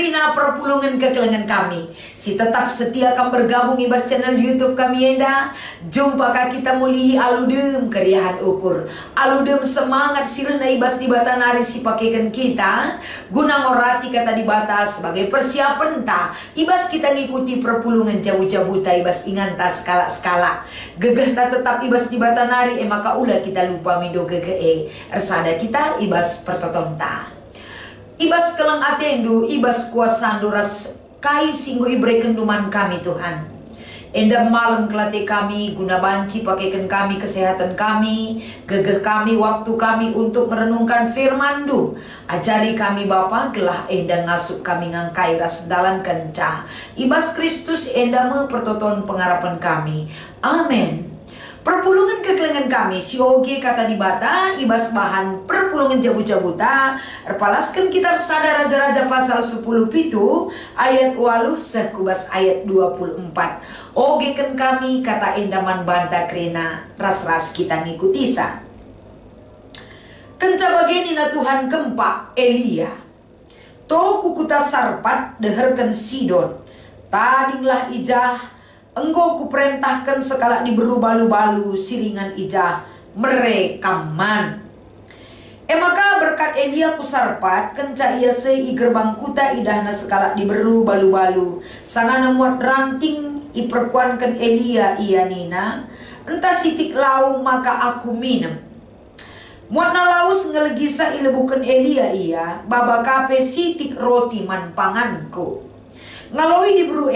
kerina perpulungan kekelengan kami. Si tetap setia kam bergabung ibas channel YouTube kami enda. Jumpa ka kita mulihi aludem keriahan ukur. Aludem semangat sirna ibas di bata nari si pakaikan kita. Guna ngorati kata di bata sebagai persiapan ta. Ibas kita ngikuti perpulungan jauh-jauh ta ibas inganta skala-skala. Gegeh ta tetap ibas di bata nari maka ula kita lupa mido gegeh ersada kita ibas pertotonta. Ibas kelang atendu, ibas kuasa duras kai singgo ibre kenduman kami Tuhan. Endam malam kelate kami, guna banci pakaikan kami kesehatan kami, gegeh kami waktu kami untuk merenungkan firman-Du. Ajari kami Bapa, gelah enda ngasuk kami ngangkai ras dalan kencah. Ibas Kristus enda me pertoton pengarapan kami. Amin. Perpulungan kekelengan kami sioge kata di bata ibas bahan perpulungan jabu-jabuta erpalaskan kitab Sada Raja-Raja pasal 10 pitu ayat 8 sekubas ayat 24. Ogeken kami kata endaman banta krena ras-ras kita ngikuti sa. Kenca bageni na Tuhan kempak Elia. To kukuta sarpat deherken Sidon. Tadinglah ijah engkau kuperintahkan sekala diberu balu-balu siringan ijah merekaman. Maka berkat Elia kusarpat kenca ia sei gerbang kuta idahna sekala diberu balu-balu sangana muat ranting iperkuankan Elia ia nina entah sitik lau maka aku minum. Muatna laus ngelegisa ilebukan Elia ia baba kape sitik roti man panganku. Ngaloi diberu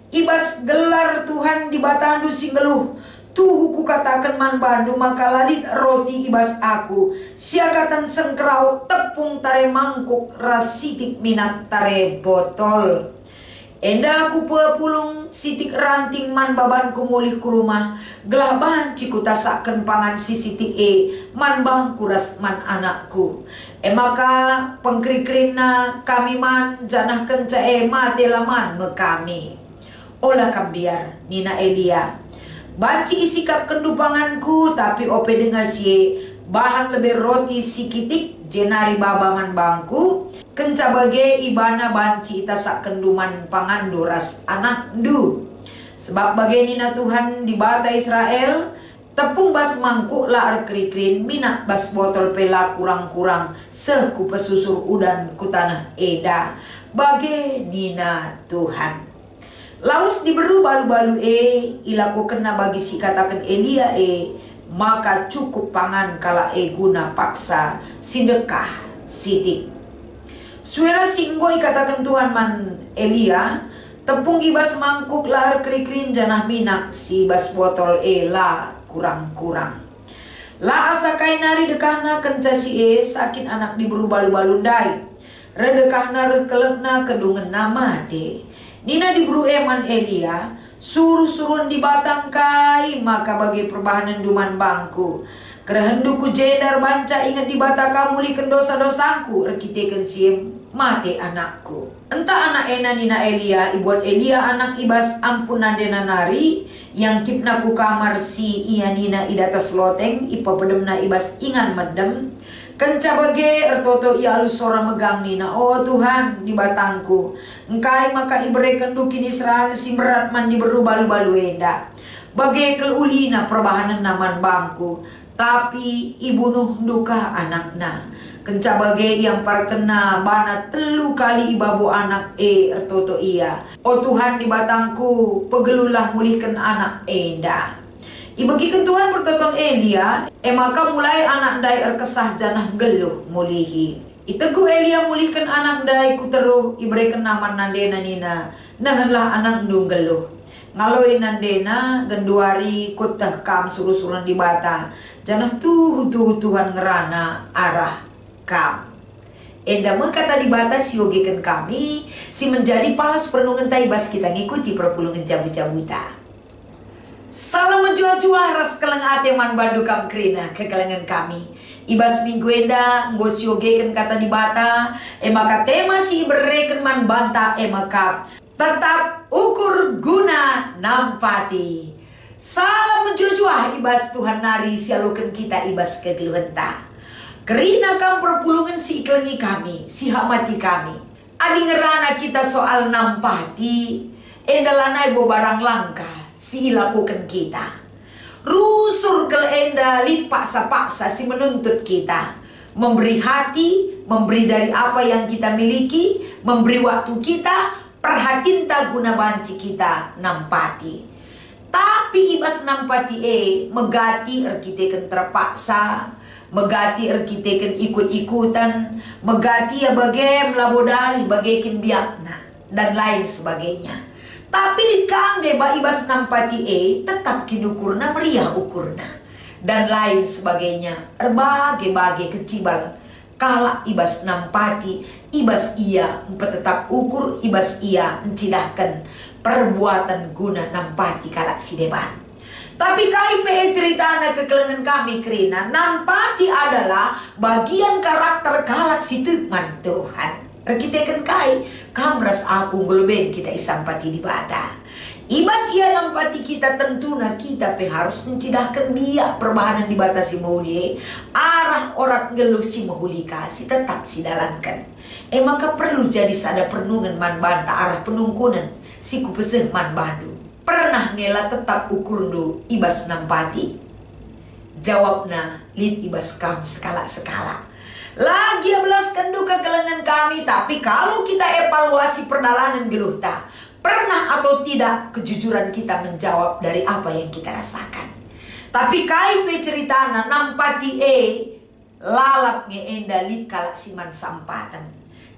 ibas gelar Tuhan di batandu singgeluh tuh ku katakan man bandu maka ladit roti ibas aku siakatan sengkerau tepung tare mangkuk rasitik minat tare botol. Enda aku pulung sitik ranting man baban kumulih ku rumah gelah banci ku tasaken pangan si sitik man bang kuras man anakku. Maka pengkrikrina kami man janah kenca mate laman me kami. Olah kambiar nina Elia banci isikap kendupanganku tapi ope dengan si bahan lebih roti sikitik jenari babaman bangku kenca bage ibana banci itasak kenduman pangan duras anak du sebab bage nina Tuhan di bata Israel tepung bas mangkuk laar krikrin minak bas botol pela kurang-kurang seku pesusur udan ku tanah eda bage nina Tuhan. Laus diberu balu-balu ilaku kena bagi si katakan Elia maka cukup pangan kala guna paksa sidekah sidik. Suara singgoi katakan Tuhan man Elia tepung ibas mangkuk lar krikrin janah minak si bas botol la kurang-kurang. La asakai nari dekahna kenca si sakit anak diberu balu-balu ndai. Redekahna rekelekna kedungen nama te. Nina diburu eman Elia suruh-suruhan di batang kai maka bagi perbahanan duman bangku kerehenduku jedar banca ingat di bata kamulikan dosa-dosaku rekiteken sim mati anakku. Entah anak ena nina Elia ibuat Elia anak ibas ampun nandena nari yang kipna ku kamar si iya nina idatas loteng ipa pedemna ibas ingan medem. Kenca bage ertoto ia alus sora megang nina oh Tuhan di batangku engkai maka ibrekan dukin Israel si berat man diberu balu-balu enda bage kelulina perbahanan naman bangku tapi ibunuh duka anakna kenca bage yang parkena bana telu kali ibabu anak ertoto ia oh Tuhan di batangku pegelulah mulihkan anak enda. Ibagikan Tuhan pertoton Elia, maka mulai anak dai erkesah janah geluh mulihi. Itegu Elia mulihkan anak dai ku teruh ibrekan naman nandena nina, nahenlah anak ndung geluh. Ngaloi nandena genduari kutah kam suruh-suruhan di bata, janah Tuhan ngerana arah kam. Enda mengkata di bata siogekan kami, si menjadi palas perenungan taibas kita ngikuti perpulungan jabu-jabuta. Salam menjua-jua ras keleng ate man bandu kam krina kekelengan kami. Ibas minggu enda ngosiogekan kata di bata maka tema si bereken man banta maka tetap ukur guna nampati. Salam menjua-jua ibas Tuhan nari sialukan kita ibas kegeluhan ta. Kerina kam perpulungan si iklengi kami, si hamati kami. Adi ngerana kita soal nampati, endalanai bo barang langka si lakukan kita. Rusur ke enda lipaksa-paksa si menuntut kita. Memberi hati, memberi dari apa yang kita miliki, memberi waktu kita, perhatiin tak guna banci kita nampati. Tapi ibas nampati megati erkiteken terpaksa, megati erkiteken ikut-ikutan, megati ya bagai melabodali bagaikin biakna dan lain sebagainya. Tapi di kang deba ibas nampati tetap kinukurna meriah ukurna dan lain sebagainya. Berbagai-bagai kecibal kala ibas nampati, ibas ia tetap ukur, ibas ia mencidahkan perbuatan guna nampati kalak si deban. Tapi KIP ceritana kekelengan kami kerina nampati adalah bagian karakter kalak si teman Tuhan. Rekitekan kai kamras aku ngelben kita isampati di bata. Ibas ia nampati kita tentunya kita harus mencidahkan biak perbahanan di bata si mulie. Arah orang ngeluh si mahulika si tetap si dalankan. Maka perlu jadi sada pernungan man banta arah penungkunan si kupeseh man bandu. Pernah ngela tetap ukurndo ibas nampati? Jawabna lid ibas kam skala-skala. Lagi belaskan duka kelengan kami. Tapi kalau kita evaluasi perdalanan geluhta, pernah atau tidak kejujuran kita menjawab dari apa yang kita rasakan. Tapi KIP ceritana nampati lalap ngeenda lip kalak siman sampatan.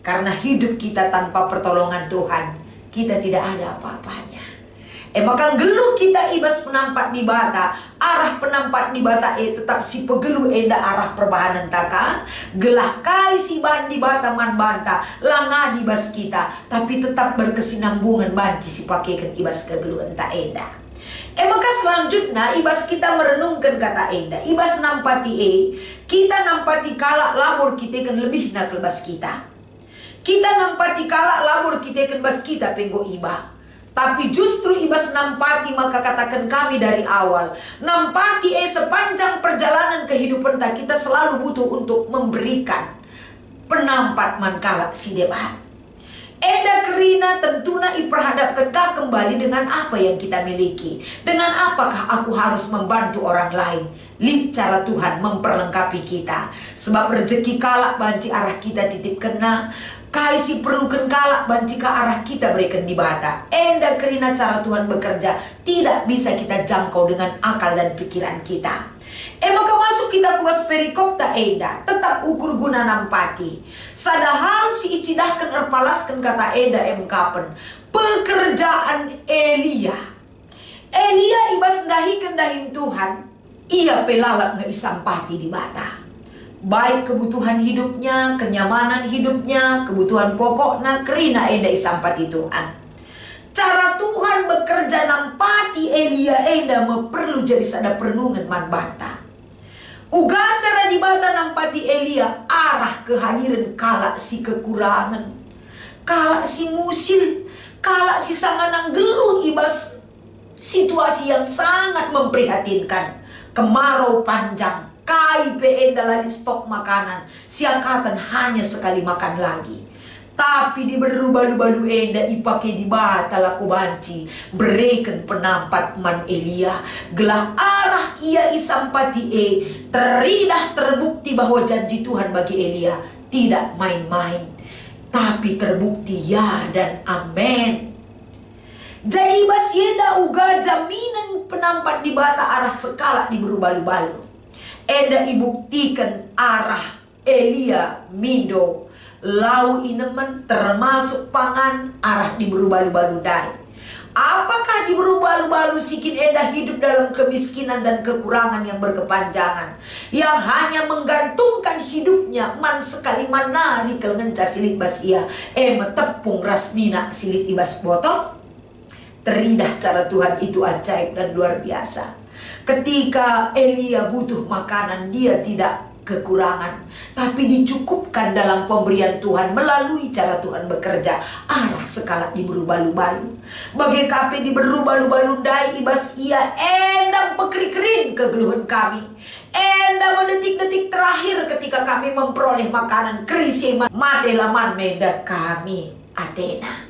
Karena hidup kita tanpa pertolongan Tuhan, kita tidak ada apa-apanya. Maka geluh kita ibas penampat di bata, arah penampat di bata tetap si pegeluh enda arah perbahanan taka, gelah kai si bahan di bata man banta, langa di bas kita, tapi tetap berkesinambungan banci si pakaikan ibas kegeluh enta enda. Maka selanjutnya ibas kita merenungkan kata enda, ibas nampati kita nampati kalak lamur kita kan lebih nak lebas kita. Kita nampati kalak lamur kita kan bas kita penggo iba. Tapi justru ibas nampati maka katakan kami dari awal. Nampati sepanjang perjalanan kehidupan kita selalu butuh untuk memberikan penampat mankalak si deban. Eda kerina tentunya iperhadapkan kah kembali dengan apa yang kita miliki. Dengan apakah aku harus membantu orang lain. Lip cara Tuhan memperlengkapi kita. Sebab rezeki kalak banci arah kita titip kena. Kaisi perlukan kalak banci ke arah kita berikan di bata. Enda kerina cara Tuhan bekerja tidak bisa kita jangkau dengan akal dan pikiran kita. Maka masuk kita kuas perikop tak enda tetap ukur guna nampati. Sadahal si icidahkan erpalaskan kata eda kapen pekerjaan Elia. Elia ibas dahikan dahin Tuhan, ia pelalap ngeisampati di bata. Baik kebutuhan hidupnya, kenyamanan hidupnya, kebutuhan pokoknya kerina enda isampati Tuhan. Cara Tuhan bekerja nampati Elia enda perlu jadi sada perenungan man bata. Uga cara di bata nampati Elia arah kehadiran kalak si kekurangan, kalak si musil, kalak si sanganang geluh ibas situasi yang sangat memprihatinkan, kemarau panjang. KIP enda lagi stok makanan, siangkatan hanya sekali makan lagi. Tapi di balu-balu enda ipake di bata laku banci, berikan penampat man Elia. Gelah arah ia isampati teridah terbukti bahwa janji Tuhan bagi Elia tidak main-main. Tapi terbukti ya dan amin. Jadi basienda uga jaminan penampat di bata arah sekala di balu-balu. Enda ibuktikan arah Elia mindo lau inemen termasuk pangan arah di balu-balu dai. Apakah di balu-balu sikin enda hidup dalam kemiskinan dan kekurangan yang berkepanjangan, yang hanya menggantungkan hidupnya man sekali manari kelengenca silit bas ia tepung rasmina silit ibas botol. Teridah cara Tuhan itu ajaib dan luar biasa. Ketika Elia butuh makanan, dia tidak kekurangan, tapi dicukupkan dalam pemberian Tuhan melalui cara Tuhan bekerja. Arah sekala di berubah-lubalu. Bagi kape di berubah-lubalu dai ibas ia endang pekeri-kerin kegeluhan kami. Endang mendetik-detik terakhir ketika kami memperoleh makanan krisi mate laman meda kami Athena.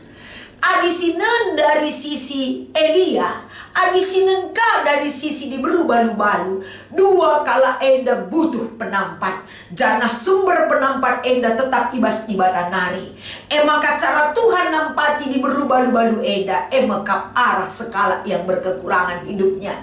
Adisinan dari sisi Elia, adisinan ka dari sisi di berubah-lubalu. Dua kala enda butuh penampat, janah sumber penampat enda tetap ibas ibatan nari. Maka cara Tuhan nampati di berubah-lubalu enda, kap arah sekala yang berkekurangan hidupnya.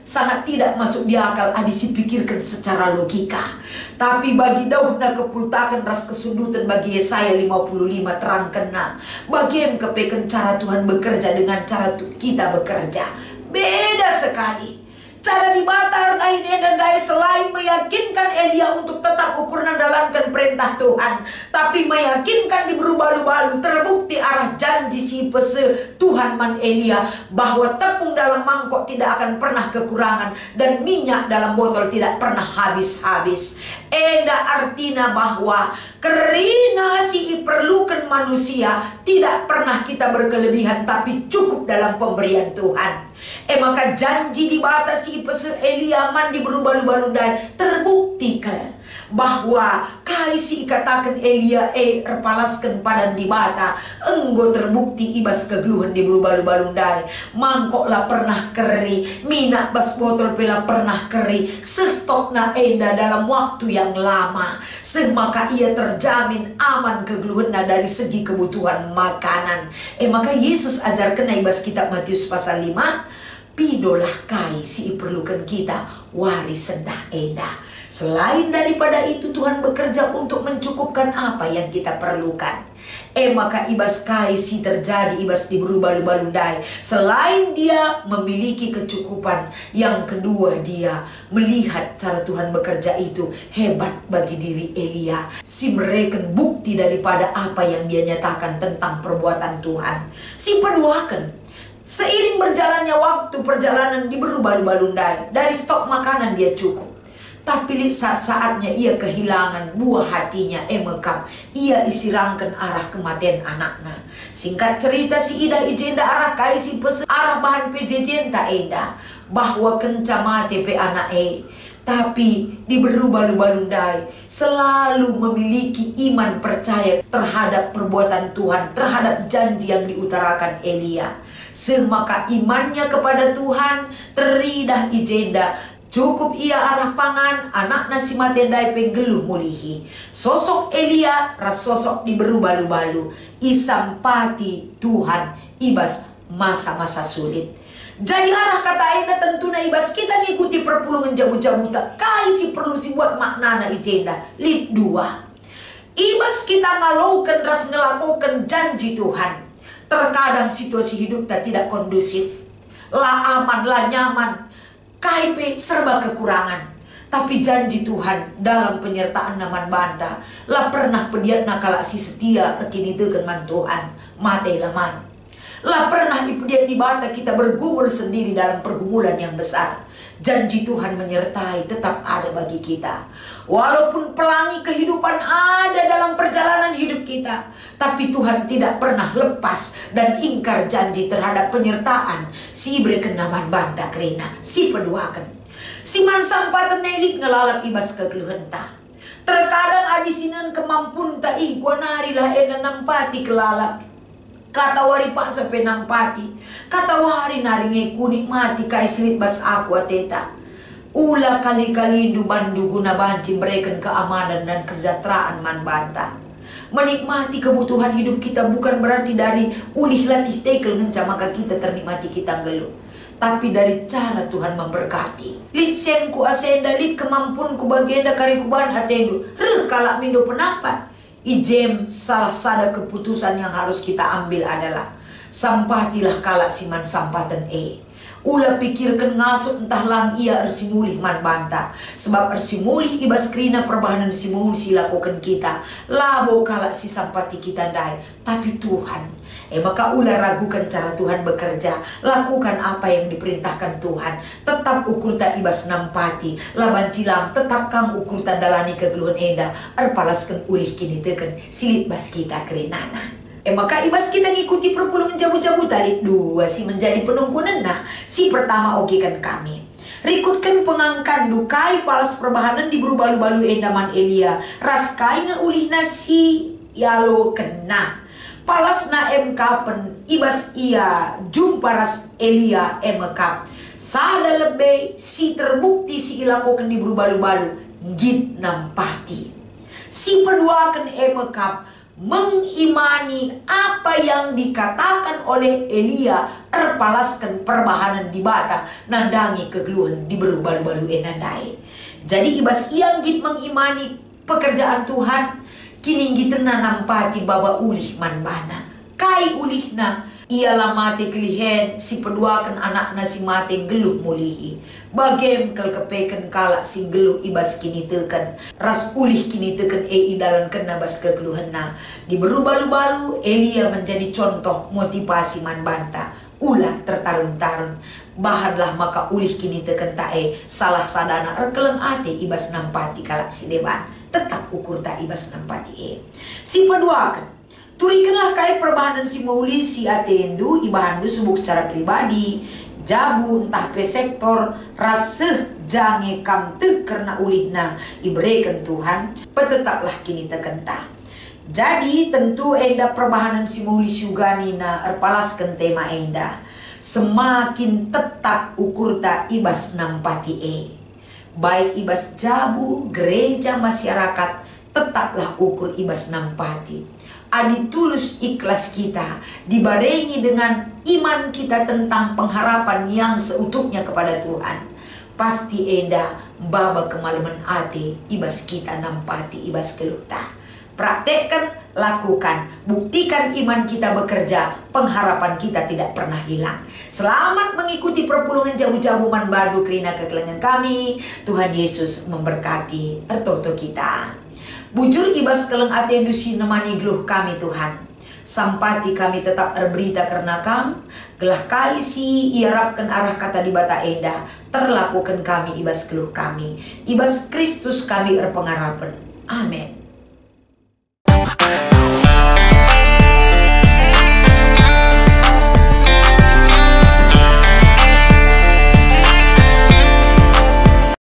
Sangat tidak masuk di akal adisi pikirkan secara logika. Tapi bagi Daudna kepultakan ras kesundutan bagi Yesaya 55 terang kena. Bagi yang kepeken cara Tuhan bekerja dengan cara kita bekerja. Beda sekali. Cara dibatar dan dai selain meyakinkan Elia untuk tetap ukur menjalankan perintah Tuhan, tapi meyakinkan di berubah-lubalu terbukti arah janji si pese Tuhan man Elia bahwa tepung dalam mangkok tidak akan pernah kekurangan dan minyak dalam botol tidak pernah habis-habis. Eda artinya bahwa kerina si perlukan manusia tidak pernah kita berkelebihan tapi cukup dalam pemberian Tuhan. Maka janji dibatasi pese Eliaman di berubah-lubalundai terbuktikan bahwa kaisi katakan Elia erpalaskan padan di bata enggo terbukti ibas kegeluhan di berubah-lubalundai. Mangkok lah pernah keri, minyak bas botol pela pernah keri, sestok na enda dalam waktu yang lama. Maka ia terjamin aman kegeluhan dari segi kebutuhan makanan. Maka Yesus ajarkan ibas kitab Matius pasal 5, pidolah kai si perlukan kita waris sendah enda. Selain daripada itu Tuhan bekerja untuk mencukupkan apa yang kita perlukan. Maka ibas kai si terjadi ibas di berubah-lubalundai. Selain dia memiliki kecukupan, yang kedua dia melihat cara Tuhan bekerja itu hebat bagi diri Elia. Si mereken bukti daripada apa yang dia nyatakan tentang perbuatan Tuhan. Si peduakan. Seiring berjalannya waktu perjalanan di berubah-lubalundai, dari stok makanan dia cukup. Tapi saat-saatnya ia kehilangan buah hatinya, mekap ia isirangkan arah kematian anaknya. Singkat cerita si ida ijenda arah kaisi pesen arah bahan pejejenta enda bahwa kenca mati pe anak tapi di berubah-lubalundai selalu memiliki iman percaya terhadap perbuatan Tuhan, terhadap janji yang diutarakan Elia. Semaka imannya kepada Tuhan teridah ijenda. Cukup ia arah pangan, anak nasi matendai penggeluh mulihi. Sosok Elia ras sosok di berubah-lubalu. Isampati Tuhan ibas masa-masa sulit. Jadi arah kata enda tentunya ibas kita ngikuti perpulungan jabut-jabuta. Kaisi perlu si buat maknana ijenda. Lid 2. Ibas kita ngalaukan ras ngelakukan janji Tuhan. Terkadang situasi hidup kita tidak kondusif. Lah aman, lah nyaman. KIP serba kekurangan. Tapi janji Tuhan dalam penyertaan naman banta. Lah pernah pediat nakala si setia rekini tekan Tuhan. Mate laman. Lah pernah ipediat di bata kita bergumul sendiri dalam pergumulan yang besar. Janji Tuhan menyertai tetap ada bagi kita. Walaupun pelangi kehidupan ada dalam perjalanan hidup kita, tapi Tuhan tidak pernah lepas dan ingkar janji terhadap penyertaan. Si berikan naman banta kerina, si peduakan. Si mansang patenelit ngelalap ibas kegeluhan ta. Terkadang adisinan kemampun ta gua narilah ena nampati kelalap. Kata wari pak sampai nampati. Kata wari naringe kunik mati kai selit bas aku ateta. Ula kali-kali bandu guna banci berikan keamanan dan kesejahteraan man banta. Menikmati kebutuhan hidup kita bukan berarti dari ulih latih tekel ngenca maka kita ternikmati kita geluh. Tapi dari cara Tuhan memberkati. Lid senku asenda lid kemampunku bagenda karikuban atendu. Kalak mindo penampat. Ijem salah sada keputusan yang harus kita ambil adalah sampatilah kalak siman sampatan Ula pikirkan ngasuk entah lang ia ersimulih man banta. Sebab ersimulih ibas krina perbahanan simul si lakukan kita. Labo kalak si sampati kita dai. Tapi Tuhan Maka ulah ragukan cara Tuhan bekerja. Lakukan apa yang diperintahkan Tuhan. Tetap ukur ta ibas nampati. Laban cilam tetap kang ukur ta dalani kegeluhan enda. Arpalaskan ulih kini teken silip bas kita kerenana. Maka ibas kita ngikuti perpulungan jabu-jabu talip dua si menjadi penungkunan. Nah, si pertama okekan kami. Rikutkan pengangkan dukai palas perbahanan di berubalu-balu endaman Elia. Raskai ngeulih nasi yalo kena. Palas na emkapen ibas ia jumpa ras Elia emekap. Sada lebih si terbukti si ilakokan di berubalu-balu git nampati. Si perduakan emekap mengimani apa yang dikatakan oleh Elia, erpalaskan perbahanan di bata nandangi kegeluhan di berubalu-balu enandai. Jadi ibas yang git mengimani pekerjaan Tuhan, kini gitena nampati baba ulih manbana. Kai ulihna ialah mati kelihen si peduakan anakna si mati geluh mulihi. Bagem kel kepeken kalak si geluh ibas kini teken. Ras ulih kini teken idalan kena bas kegeluhenna. Di berubalu-balu Elia menjadi contoh motivasi manbanta. Ulah tertarun-tarun. Bahanlah maka ulih kini teken tae salah sadana erkeleng ate ibas nampati kalak si deban. Tetap ukur tak ibas nampati si peduakan. Turikanlah kai perbahanan si mauli si atendu ibahandu subuk secara pribadi. Jabu entah pe sektor raseh jange kam te karena ulihna iberikan Tuhan. Petetaplah kini tekenta. Jadi tentu enda perbahanan si mauli syuganina erpalaskan tema enda. Semakin tetap ukur tak ibas nampati baik ibas jabu, gereja, masyarakat, tetaplah ukur ibas nampati. Adi tulus ikhlas kita, dibarengi dengan iman kita tentang pengharapan yang seutuhnya kepada Tuhan. Pasti eda baba kemalaman ate, ibas kita nampati, ibas kelukta. Praktekkan, lakukan, buktikan iman kita bekerja, pengharapan kita tidak pernah hilang. Selamat mengikuti perpulungan jabu-jabu manbadu kerina kekelengan kami. Tuhan Yesus memberkati ertoto kita. Bujur ibas keleng atendu si nemani geluh kami Tuhan. Sampati kami tetap berita karena kam. Gelah kai si iarapkan arah kata di bata enda. Terlakukan kami ibas geluh kami. Ibas Kristus kami erpengarapan. Amin.